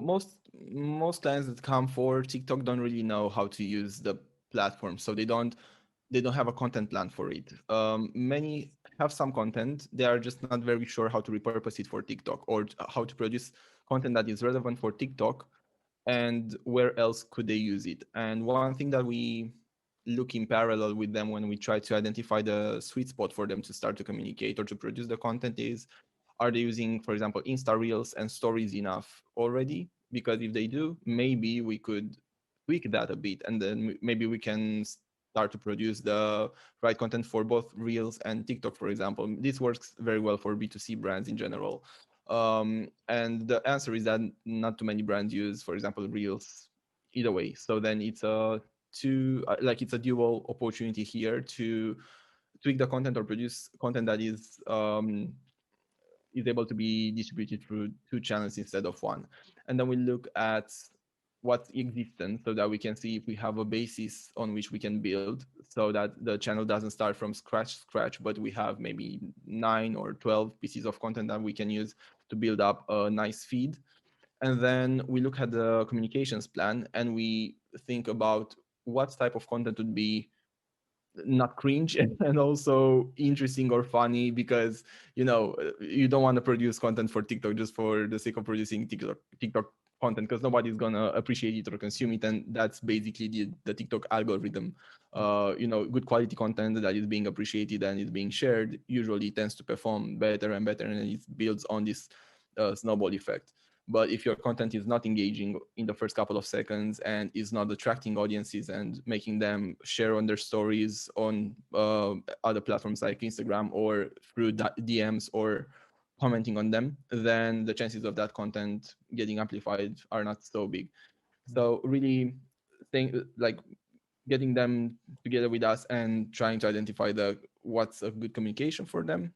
most clients that come for TikTok don't really know how to use the platform, so they don't have a content plan for it. Many have some content, they are just not very sure how to repurpose it for TikTok, or how to produce content that is relevant for TikTok, and where else could they use it. And one thing that we look in parallel with them when we try to identify the sweet spot for them to start to communicate or to produce the content is, are they using, for example, Insta Reels and Stories enough already? Because if they do, maybe we could tweak that a bit, and then maybe we can start to produce the right content for both Reels and TikTok, for example. This works very well for B2C brands in general. And the answer is that not too many brands use, for example, Reels either way. So then it's a it's a dual opportunity here to tweak the content or produce content that is able to be distributed through two channels instead of one. And then we look at what's existent so that we can see if we have a basis on which we can build, so that the channel doesn't start from scratch, but we have maybe 9 or 12 pieces of content that we can use to build up a nice feed. And then we look at the communications plan and we think about what type of content would be not cringe and also interesting or funny, because you don't want to produce content for TikTok just for the sake of producing TikTok content, because nobody's gonna appreciate it or consume it, and that's basically the TikTok algorithm. Good quality content that is being appreciated and is being shared usually tends to perform better and better, and it builds on this snowball effect. But if your content is not engaging in the first couple of seconds and is not attracting audiences and making them share on their stories on other platforms like Instagram or through DMs or commenting on them, then the chances of that content getting amplified are not so big. So really think like getting them together with us and trying to identify the what's a good communication for them,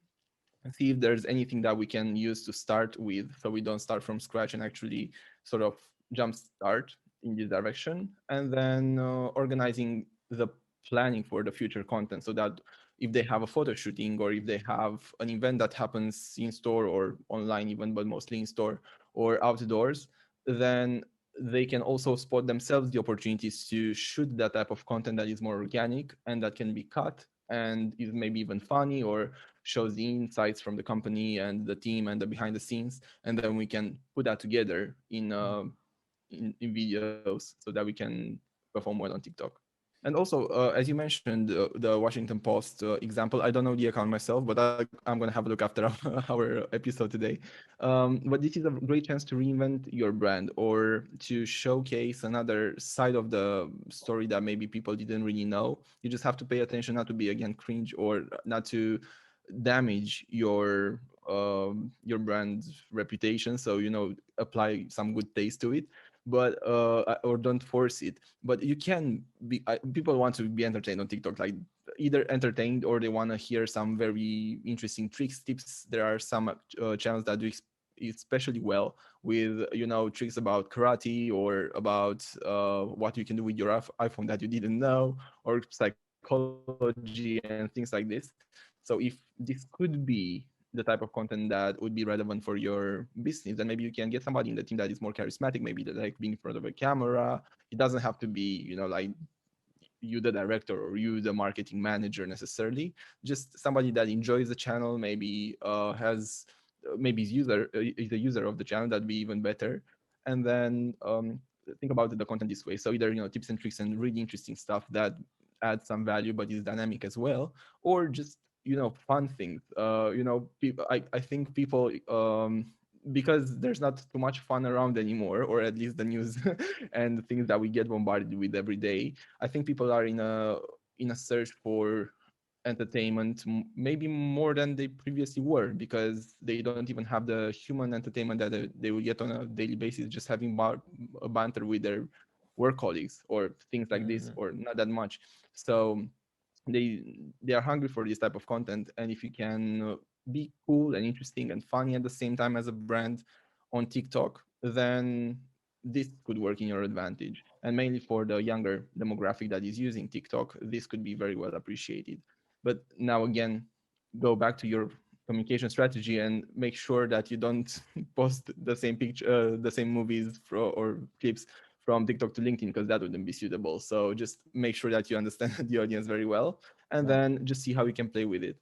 and see if there's anything that we can use to start with, so we don't start from scratch and actually sort of jump start in this direction. And then organizing the planning for the future content, so that if they have a photo shooting or if they have an event that happens in store or online even, but mostly in store or outdoors, then they can also spot themselves the opportunities to shoot that type of content that is more organic and that can be cut and is maybe even funny, or shows the insights from the company and the team and the behind the scenes, and then we can put that together in videos so that we can perform well on TikTok. And also, as you mentioned, the Washington Post example, I don't know the account myself, but I'm going to have a look after our episode today. But this is a great chance to reinvent your brand or to showcase another side of the story that maybe people didn't really know. You just have to pay attention not to be, again, cringe or not to damage your brand's reputation. So, apply some good taste to it, but or don't force it. But you can be people want to be entertained on TikTok, like either entertained or they want to hear some very interesting tricks, tips. There are some channels that do especially well with tricks about karate or about what you can do with your iPhone that you didn't know, or psychology and things like this. So if this could be the type of content that would be relevant for your business, then maybe you can get somebody in the team that is more charismatic, maybe that like being in front of a camera. It doesn't have to be like you the director or you the marketing manager necessarily. Just somebody that enjoys the channel, maybe has maybe is a user of the channel, that'd be even better. And then think about the content this way. So either tips and tricks and really interesting stuff that adds some value but is dynamic as well, or just fun things. People, I think people because there's not too much fun around anymore, or at least the news and things that we get bombarded with every day. I think people are in a search for entertainment, maybe more than they previously were, because they don't even have the human entertainment that they will get on a daily basis, just having a banter with their work colleagues or things like this, or not that much. So they are hungry for this type of content, and if you can be cool and interesting and funny at the same time as a brand on TikTok, then this could work in your advantage. And mainly for the younger demographic that is using TikTok, this could be very well appreciated. But now again, go back to your communication strategy, and make sure that you don't post the same picture, the same movies or clips from TikTok to LinkedIn, because that wouldn't be suitable. So just make sure that you understand the audience very well, and Yeah. then just see how you can play with it.